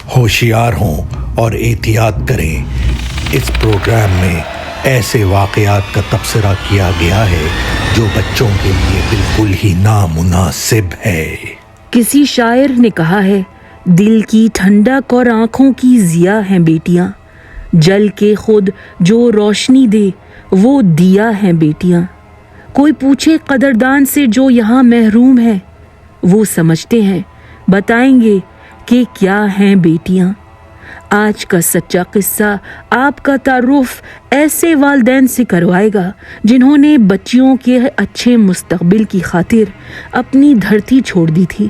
ہوشیار ہوں اور احتیاط کریں۔ اس پروگرام میں ایسے واقعات کا تبصرہ کیا گیا ہے جو بچوں کے لیے بالکل ہی نامناسب ہے۔ کسی شاعر نے کہا ہے، دل کی ٹھنڈک اور آنکھوں کی ضیاء ہیں بیٹیاں، جل کے خود جو روشنی دے وہ دیا ہیں بیٹیاں۔ کوئی پوچھے قدردان سے جو یہاں محروم ہے، وہ سمجھتے ہیں بتائیں گے کہ کیا ہیں بیٹیاں۔ آج کا سچا قصہ آپ کا تعارف ایسے والدین سے کروائے گا جنہوں نے بچیوں کے اچھے مستقبل کی خاطر اپنی دھرتی چھوڑ دی تھی۔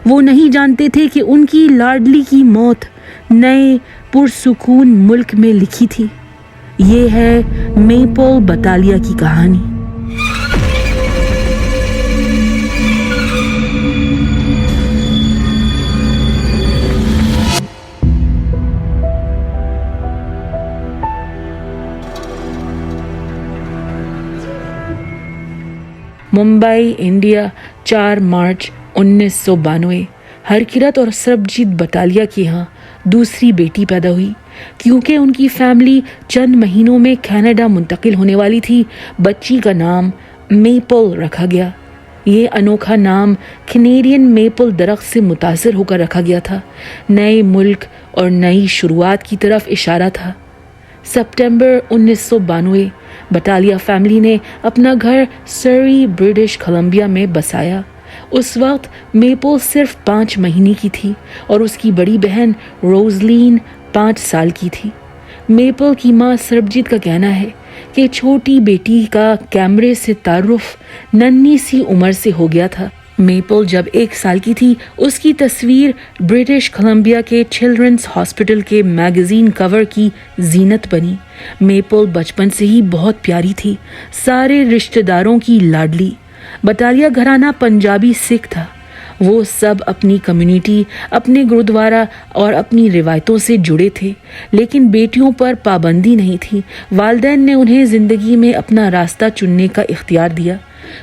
وہ نہیں جانتے تھے کہ ان کی لاڈلی کی موت نئے پرسکون ملک میں لکھی تھی۔ یہ ہے میپل بٹالیا کی کہانی۔ ممبئی، انڈیا، 4 مارچ 1992۔ ہرکرت اور سربجیت بٹالیا کے ہاں دوسری بیٹی پیدا ہوئی۔ کیونکہ ان کی فیملی چند مہینوں میں کینیڈا منتقل ہونے والی تھی، بچی کا نام میپل رکھا گیا۔ یہ انوکھا نام کینیڈین میپل درخت سے متاثر ہو کر رکھا گیا تھا۔ نئے ملک اور نئی شروعات کی طرف اشارہ تھا۔ ستمبر 1992 بٹالیا فیملی نے اپنا گھر سری، برٹش کولمبیا میں بسایا۔ اس وقت میپل صرف 5 مہینے کی تھی اور اس کی بڑی بہن روزلین 5 سال کی تھی۔ میپل کی ماں سربجیت کا کہنا ہے کہ چھوٹی بیٹی کا کیمرے سے تعارف ننھی سی عمر سے ہو گیا تھا۔ میپل جب 1 سال کی تھی، اس کی تصویر برٹش کولمبیا کے چلڈرنس ہاسپٹل کے میگزین کور کی زینت بنی۔ میپل بچپن سے ہی بہت پیاری تھی، سارے رشتہ داروں کی لاڈلی۔ بٹالیا گھرانہ پنجابی سکھ تھا۔ وہ سب اپنی کمیونٹی، اپنے گرودوارا اور اپنی روایتوں سے جڑے تھے، لیکن بیٹیوں پر پابندی نہیں تھی۔ والدین نے انہیں زندگی میں اپنا راستہ چننے کا اختیار دیا۔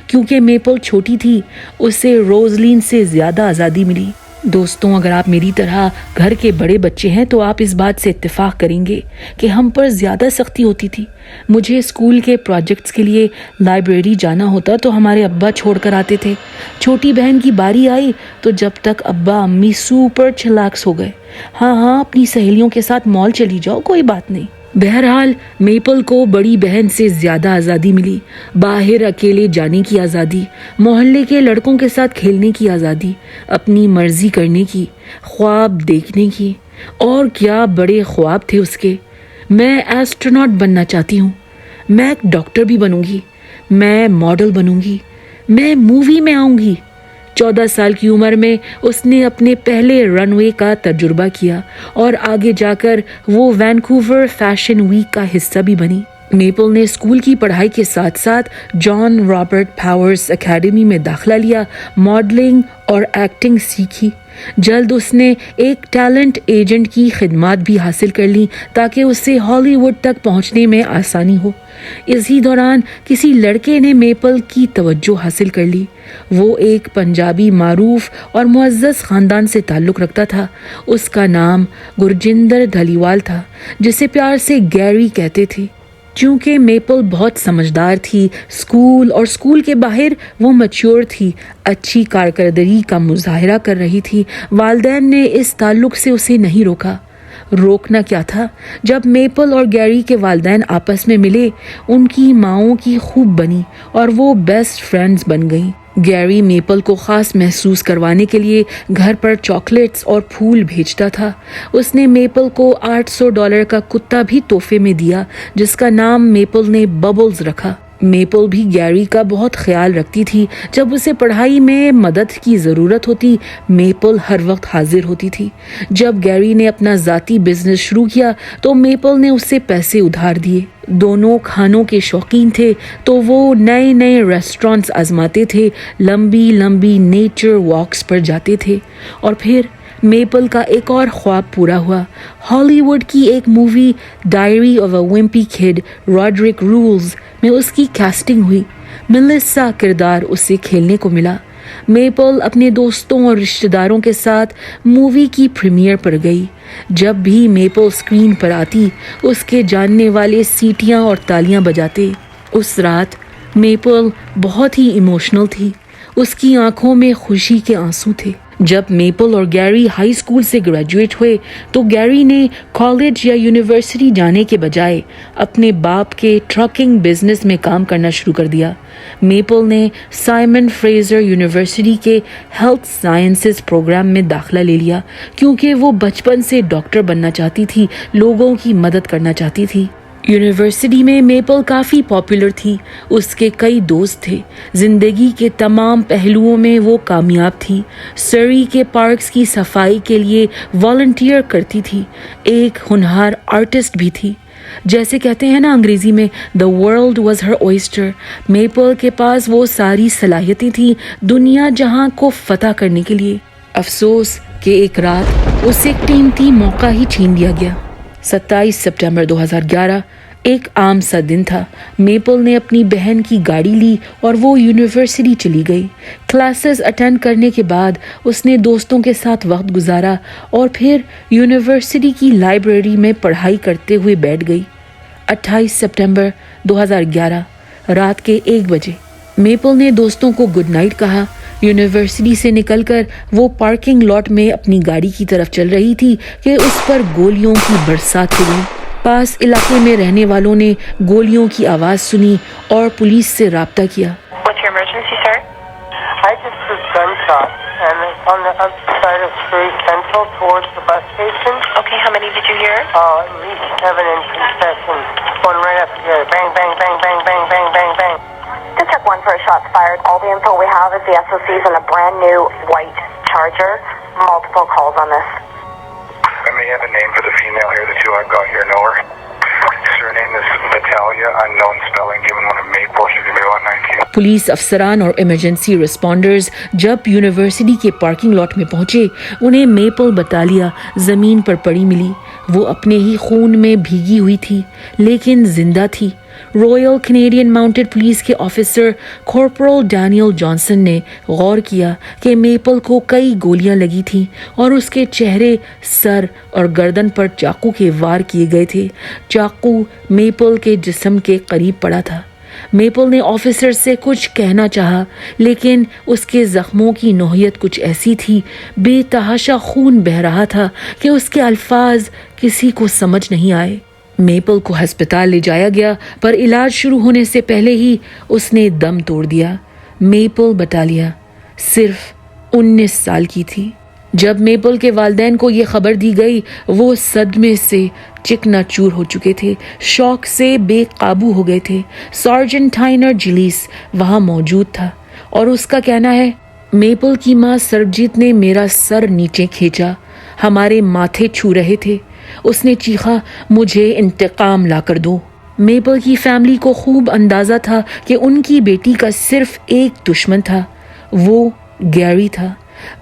کیونکہ میپل چھوٹی تھی، اسے روزلین سے زیادہ آزادی ملی۔ دوستوں، اگر آپ میری طرح گھر کے بڑے بچے ہیں تو آپ اس بات سے اتفاق کریں گے کہ ہم پر زیادہ سختی ہوتی تھی۔ مجھے اسکول کے پروجیکٹس کے لیے لائبریری جانا ہوتا تو ہمارے ابا چھوڑ کر آتے تھے۔ چھوٹی بہن کی باری آئی تو جب تک ابا امی سپر چلاکس ہو گئے، ہاں اپنی سہیلیوں کے ساتھ مال چلی جاؤ، کوئی بات نہیں۔ بہرحال میپل کو بڑی بہن سے زیادہ آزادی ملی، باہر اکیلے جانے کی آزادی، محلے کے لڑکوں کے ساتھ کھیلنے کی آزادی، اپنی مرضی کرنے کی، خواب دیکھنے کی۔ اور کیا بڑے خواب تھے اس کے! میں ایسٹروناٹ بننا چاہتی ہوں، میں ایک ڈاکٹر بھی بنوں گی، میں ماڈل بنوں گی، میں مووی میں آؤں گی۔ 14 سال کی عمر میں اس نے اپنے پہلے رن وے کا تجربہ کیا اور آگے جا کر وہ وینکوور فیشن ویک کا حصہ بھی بنی۔ میپل نے اسکول کی پڑھائی کے ساتھ ساتھ جان رابرٹ پاورز اکیڈمی میں داخلہ لیا، ماڈلنگ اور ایکٹنگ سیکھی۔ جلد اس نے ایک ٹیلنٹ ایجنٹ کی خدمات بھی حاصل کر لیں تاکہ اسے ہالی ووڈ تک پہنچنے میں آسانی ہو۔ اسی دوران کسی لڑکے نے میپل کی توجہ حاصل کر لی۔ وہ ایک پنجابی معروف اور معزز خاندان سے تعلق رکھتا تھا۔ اس کا نام گرجندر دھلیوال تھا، جسے پیار سے گیری کہتے تھے۔ چونکہ میپل بہت سمجھدار تھی، اسکول کے باہر وہ میچور تھی، اچھی کارکردگی کا مظاہرہ کر رہی تھی۔ والدین نے اس تعلق سے اسے نہیں روکا۔ روکنا کیا تھا؟ جب میپل اور گیری کے والدین آپس میں ملے، ان کی ماؤں کی خوب بنی اور وہ بیسٹ فرینڈز بن گئیں۔ گیری میپل کو خاص محسوس کروانے کے لیے گھر پر چاکلیٹس اور پھول بھیجتا تھا۔ اس نے میپل کو $800 کا کتا بھی تحفے میں دیا، جس کا نام میپل نے ببلز رکھا۔ میپل بھی گیری کا بہت خیال رکھتی تھی۔ جب اسے پڑھائی میں مدد کی ضرورت ہوتی، میپل ہر وقت حاضر ہوتی تھی۔ جب گیری نے اپنا ذاتی بزنس شروع کیا تو میپل نے اسے پیسے ادھار دیے۔ دونوں کھانوں کے شوقین تھے تو وہ نئے ریسٹورانٹس آزماتے تھے، لمبی نیچر واکس پر جاتے تھے۔ اور پھر میپل کا ایک اور خواب پورا ہوا۔ ہالی ووڈ کی ایک movie Diary of a Wimpy Kid, Rodrick Rules میں اس کی کاسٹنگ ہوئی۔ میلیسا کردار اسے کھیلنے کو ملا۔ میپل اپنے دوستوں اور رشتہ داروں کے ساتھ مووی کی پریمیئر پر گئی۔ جب بھی میپل اسکرین پر آتی اس کے جاننے والے سیٹیاں اور تالیاں بجاتے۔ اس رات میپل بہت ہی ایموشنل تھی، اس کی آنکھوں میں خوشی کے آنسو تھے۔ جب میپل اور گیری ہائی اسکول سے گریجویٹ ہوئے تو گیری نے کالج یا یونیورسٹی جانے کے بجائے اپنے باپ کے ٹرکنگ بزنس میں کام کرنا شروع کر دیا۔ میپل نے سائمن فریزر یونیورسٹی کے ہیلتھ سائنسز پروگرام میں داخلہ لے لیا کیونکہ وہ بچپن سے ڈاکٹر بننا چاہتی تھی، لوگوں کی مدد کرنا چاہتی تھی۔ یونیورسٹی میں میپل کافی پاپولر تھی، اس کے کئی دوست تھے، زندگی کے تمام پہلوؤں میں وہ کامیاب تھی۔ سری کے پارکس کی صفائی کے لیے والنٹیئر کرتی تھی، ایک ہنہار آرٹسٹ بھی تھی۔ جیسے کہتے ہیں نا انگریزی میں the world was her oyster، maple کے پاس وہ ساری صلاحیتیں تھیں دنیا جہاں کو فتح کرنے کے لیے۔ افسوس کہ ایک رات اسے ایک قیمتی موقع ہی چھین لیا گیا۔ 27 سپٹمبر 2011 ایک عام سا دن تھا۔ میپل نے اپنی بہن کی گاڑی لی اور وہ یونیورسٹی چلی گئی۔ کلاسز اٹینڈ کرنے کے بعد اس نے دوستوں کے ساتھ وقت گزارا اور پھر یونیورسٹی کی لائبریری میں پڑھائی کرتے ہوئے بیٹھ گئی۔ 28 سپٹمبر 2011 رات کے 1 بجے میپل نے دوستوں کو گڈ نائٹ کہا۔ یونیورسٹی سے نکل کر وہ پارکنگ لاٹ میں اپنی گاڑی کی طرف چل رہی تھی کہ اس پر گولیوں کی برسات ہوئی۔ پاس علاقے میں رہنے والوں نے گولیوں کی آواز سنی اور پولیس سے رابطہ کیا۔ What's your emergency, sir? I just heard gunshots, and it's on the other side of Surrey Central towards the bus station. Okay, how many did you hear? At least 7 in succession, going right after the other. Bang, bang, bang, bang, bang, bang, bang, bang. District 1 for a shots fired. All the info we have is the SOC's on a brand new white Charger. Multiple calls on this. I may have a name for the female here. The two I've got here know her. Surname is Natalia, unknown spelling, given one of Maple. She's going to be about 19. Police افسران اور emergency رسپونڈرز جب university کے parking lot میں پہنچے انہیں maple بٹالیا زمین پر پڑی ملی۔ وہ اپنے ہی خون میں بھیگی ہوئی تھی لیکن زندہ تھی۔ رائل کینیڈین ماؤنٹڈ پولیس کے آفیسر کارپورل ڈینیل جانسن نے غور کیا کہ میپل کو کئی گولیاں لگی تھیں اور اس کے چہرے، سر اور گردن پر چاقو کے وار کیے گئے تھے۔ چاقو میپل کے جسم کے قریب پڑا تھا۔ میپل نے آفیسر سے کچھ کہنا چاہا لیکن اس کے زخموں کی نوعیت کچھ ایسی تھی، بے تحاشا خون بہہ رہا تھا کہ اس کے الفاظ کسی کو سمجھ نہیں آئے۔ میپل کو ہسپتال لے جایا گیا پر علاج شروع ہونے سے پہلے ہی اس نے دم توڑ دیا۔ میپل بٹالیا صرف 19 سال کی تھی۔ جب میپل کے والدین کو یہ خبر دی گئی وہ صدمے سے چکنا چور ہو چکے تھے، شوق سے بے قابو ہو گئے تھے۔ سارجنٹ ٹائنر جلیس وہاں موجود تھا اور اس کا کہنا ہے، میپل کی ماں سربجیت نے میرا سر نیچے کھینچا، ہمارے ماتھے چھو رہے تھے۔ اس نے چیخا، مجھے انتقام لا کر دو۔ میپل کی فیملی کو خوب اندازہ تھا کہ ان کی بیٹی کا صرف ایک دشمن تھا، وہ گیری تھا۔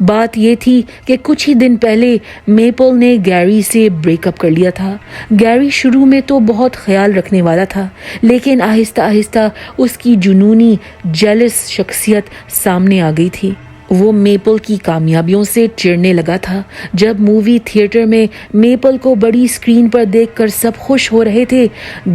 بات یہ تھی کہ کچھ ہی دن پہلے میپل نے گیری سے بریک اپ کر لیا تھا۔ گیری شروع میں تو بہت خیال رکھنے والا تھا لیکن آہستہ آہستہ اس کی جنونی جیلس شخصیت سامنے آ گئی تھی۔ وہ میپل کی کامیابیوں سے چڑھنے لگا تھا۔ جب مووی تھیٹر میں میپل کو بڑی اسکرین پر دیکھ کر سب خوش ہو رہے تھے،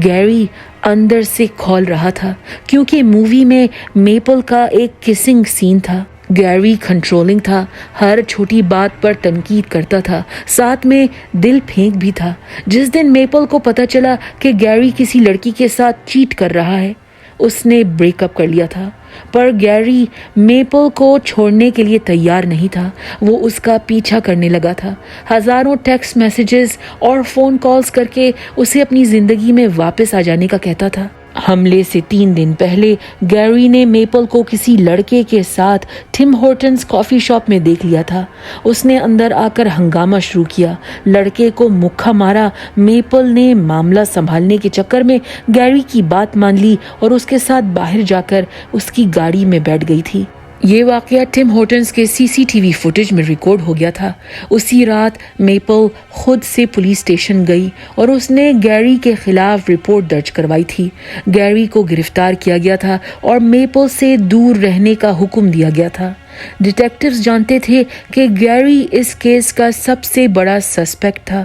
گیری اندر سے کھول رہا تھا کیونکہ مووی میں میپل کا ایک کسنگ سین تھا۔ گیری کنٹرولنگ تھا، ہر چھوٹی بات پر تنقید کرتا تھا، ساتھ میں دل پھینک بھی تھا۔ جس دن میپل کو پتہ چلا کہ گیری کسی لڑکی کے ساتھ چیٹ کر رہا ہے، اس نے بریک اپ کر لیا تھا، پر گیری میپل کو چھوڑنے کے لیے تیار نہیں تھا۔ وہ اس کا پیچھا کرنے لگا تھا، ہزاروں ٹیکسٹ میسیجز اور فون کالز کر کے اسے اپنی زندگی میں واپس آ جانے کا کہتا تھا۔ حملے سے 3 دن پہلے گیری نے میپل کو کسی لڑکے کے ساتھ ٹم ہورٹنز کافی شاپ میں دیکھ لیا تھا۔ اس نے اندر آ کر ہنگامہ شروع کیا، لڑکے کو مکھا مارا۔ میپل نے معاملہ سنبھالنے کے چکر میں گیری کی بات مان لی اور اس کے ساتھ باہر جا کر اس کی گاڑی میں بیٹھ گئی تھی۔ یہ واقعہ ٹم ہارٹنز کے CCTV فوٹیج میں ریکارڈ ہو گیا تھا۔ اسی رات میپل خود سے پولیس اسٹیشن گئی اور اس نے گیری کے خلاف رپورٹ درج کروائی تھی۔ گیری کو گرفتار کیا گیا تھا اور میپل سے دور رہنے کا حکم دیا گیا تھا۔ ڈیٹیکٹیوز جانتے تھے کہ گیری اس کیس کا سب سے بڑا سسپیکٹ تھا،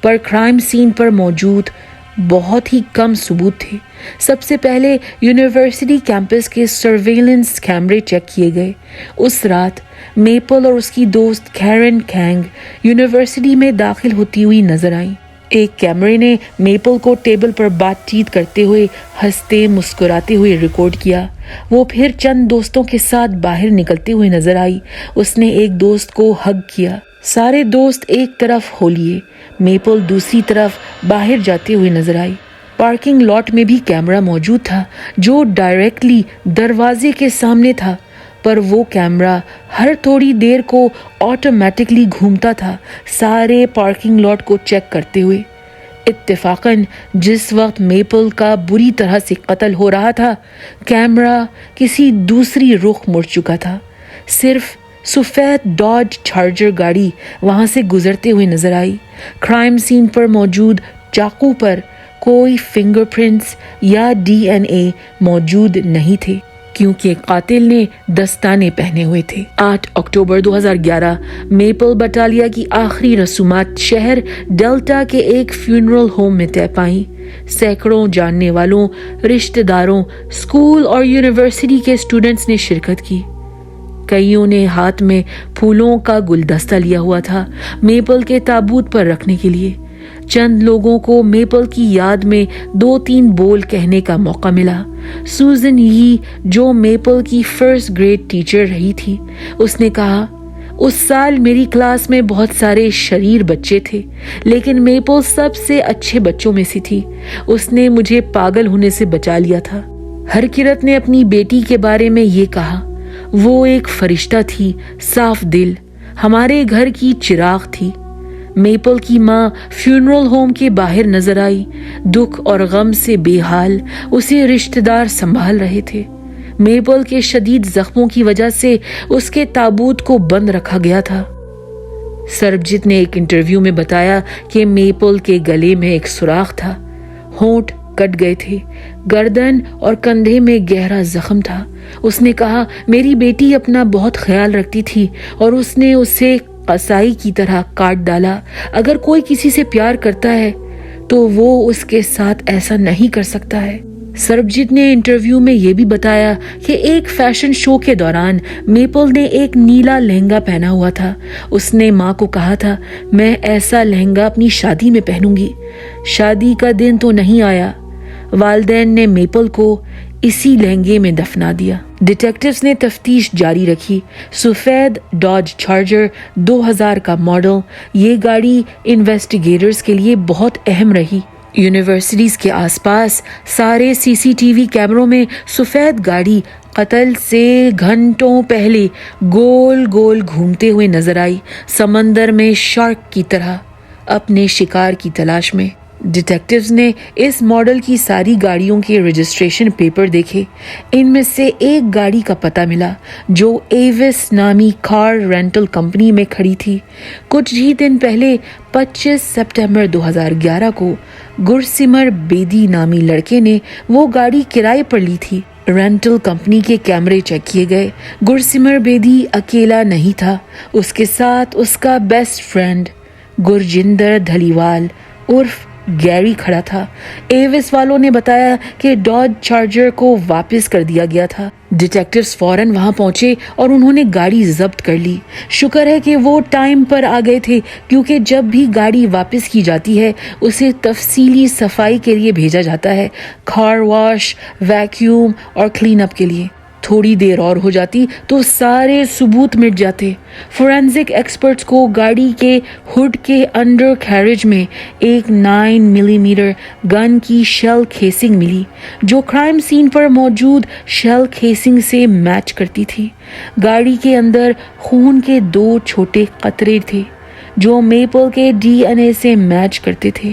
پر کرائم سین پر موجود بہت ہی کم ثبوت تھے۔ سب سے پہلے یونیورسٹی کیمپس کے سرویلنس کیمرے چیک کیے گئے۔ اس رات میپل اور اس کی دوست کیرن کینگ یونیورسٹی میں داخل ہوتی ہوئی نظر آئیں۔ ایک کیمرے نے میپل کو ٹیبل پر بات چیت کرتے ہوئے ہنستے مسکراتے ہوئے ریکارڈ کیا۔ وہ پھر چند دوستوں کے ساتھ باہر نکلتے ہوئے نظر آئی۔ اس نے ایک دوست کو ہگ کیا۔ سارے دوست ایک طرف ہو لیے۔ میپل دوسری طرف باہر جاتے ہوئے نظر آئی۔ پارکنگ لاٹ میں بھی کیمرہ موجود تھا جو ڈائریکٹلی دروازے کے سامنے تھا، پر وہ کیمرہ ہر تھوڑی دیر کو آٹومیٹکلی گھومتا تھا، سارے پارکنگ لاٹ کو چیک کرتے ہوئے۔ اتفاقاً جس وقت میپل کا بری طرح سے قتل ہو رہا تھا، کیمرہ کسی دوسری رخ مڑ چکا تھا۔ صرف سفید ڈاج چارجر گاڑی وہاں سے گزرتے ہوئے نظر آئی۔ کرائم سین پر موجود چاقو پر کوئی فنگر پرنٹس یا DNA موجود نہیں تھے کیونکہ قاتل نے دستانے پہنے ہوئے تھے۔ 8 اکتوبر 2011 میپل بٹالیا کی آخری رسومات شہر ڈیلٹا کے ایک فیونرل ہوم میں طے پائیں۔ سینکڑوں جاننے والوں، رشتہ داروں، اسکول اور یونیورسٹی کے اسٹوڈنٹس نے شرکت کی۔ کئیوں نے ہاتھ میں پھولوں کا گلدستہ لیا ہوا تھا میپل کے تابوت پر رکھنے کے لیے۔ چند لوگوں کو میپل کی یاد میں 2-3 بول کہنے کا موقع ملا۔ سوزن یی جو میپل کی فرسٹ گریڈ ٹیچر رہی تھی، اس نے کہا، اس سال میری کلاس میں بہت سارے شریر بچے تھے لیکن میپل سب سے اچھے بچوں میں سے تھی۔ اس نے مجھے پاگل ہونے سے بچا لیا تھا۔ ہرکرت نے اپنی بیٹی کے بارے میں یہ کہا، وہ ایک فرشتہ تھی، صاف دل، ہمارے گھر کی چراغ تھی۔ میپل کی ماں فیونرل ہوم کے باہر نظر آئی، دکھ اور غم سے بے حال۔ اسے رشتہ دار سنبھال رہے تھے۔ میپل کے شدید زخموں کی وجہ سے اس کے تابوت کو بند رکھا گیا تھا۔ سربجیت نے ایک انٹرویو میں بتایا کہ میپل کے گلے میں ایک سوراخ تھا، ہونٹ کٹ گئے تھے، گردن اور کندھے میں گہرا زخم تھا۔ اس نے کہا، میری بیٹی اپنا بہت خیال رکھتی تھی اور اس نے اسے قصائی کی طرح کاٹ ڈالا۔ اگر کوئی کسی سے پیار کرتا ہے تو وہ اس کے ساتھ ایسا نہیں کر سکتا ہے۔ سربجیت نے انٹرویو میں یہ بھی بتایا کہ ایک فیشن شو کے دوران میپل نے ایک نیلا لہنگا پہنا ہوا تھا۔ اس نے ماں کو کہا تھا، میں ایسا لہنگا اپنی شادی میں پہنوں گی۔ شادی کا دن تو نہیں آیا۔ والدین نے میپل کو اسی لہنگے میں دفنا دیا۔ ڈیٹیکٹیوز نے تفتیش جاری رکھی۔ سفید ڈاج چارجر 2000 کا ماڈل، یہ گاڑی انویسٹیگیٹرز کے لیے بہت اہم رہی۔ یونیورسٹیز کے آس پاس سارے CCTV کیمروں میں سفید گاڑی قتل سے گھنٹوں پہلے گول گول گھومتے ہوئے نظر آئی، سمندر میں شارک کی طرح اپنے شکار کی تلاش میں۔ ڈیٹیکٹیوز نے اس ماڈل کی ساری گاڑیوں کے رجسٹریشن پیپر دیکھے۔ ان میں سے ایک گاڑی کا پتہ ملا جو ایوس نامی کار رینٹل کمپنی میں کھڑی تھی۔ کچھ ہی دن پہلے 25 سپٹمبر 2011 کو گرسمر بیدی نامی لڑکے نے وہ گاڑی کرائے پر لی تھی۔ رینٹل کمپنی کے کیمرے چیک کیے گئے۔ گرسمر بیدی اکیلا نہیں تھا، اس کے ساتھ اس کا بیسٹ فرینڈ گرجندر دھلیوال عرف گیری کھڑا تھا۔ ایوس والوں نے بتایا کہ ڈاج چارجر کو واپس کر دیا گیا تھا۔ ڈیٹیکٹیوز فوراً وہاں پہنچے اور انہوں نے گاڑی ضبط کر لی۔ شکر ہے کہ وہ ٹائم پر آ گئے تھے کیونکہ جب بھی گاڑی واپس کی جاتی ہے اسے تفصیلی صفائی کے لیے بھیجا جاتا ہے، کار واش، ویکیوم اور کلین اپ کے لیے۔ تھوڑی دیر اور ہو جاتی تو سارے ثبوت مٹ جاتے۔ فورینزک ایکسپرٹس کو گاڑی کے ہڈ کے انڈر کیریج میں ایک 9 ملی میٹر گن کی شیل کیسنگ ملی جو کرائم سین پر موجود شیل کیسنگ سے میچ کرتی تھی۔ گاڑی کے اندر خون کے 2 چھوٹے قطرے تھے جو میپل کے DNA سے میچ کرتے تھے۔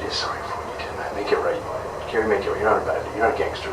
Just sorry for what you did. Make it right. Gary, make it right. You're not a bad dude. You're not a gangster.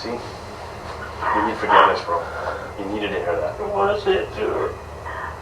See? You need forgiveness, bro. You needed to hear that. I want to say it too.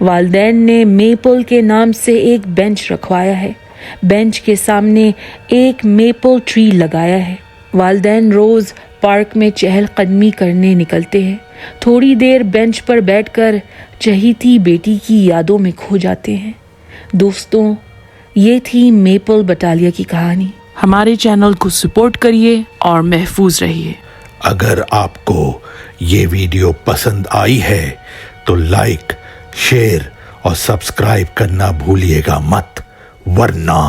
والدین نے maple کے نام سے ایک bench رکھوایا ہے. Bench کے سامنے ایک میپل ٹری لگایا ہے. والدین روز پارک میں چہل قدمی کرنے نکلتے ہیں. تھوڑی دیر بینچ پر بیٹھ کر چہیتی بیٹی کی یادوں میں کھو جاتے ہیں. دوستوں، یہ تھی میپل بٹالیا کی کہانی. ہمارے چینل کو سپورٹ کریے اور محفوظ رہیے. اگر آپ کو یہ ویڈیو پسند آئی ہے تو لائک، شیئر اور سبسکرائب کرنا بھولیے گا مت، ورنہ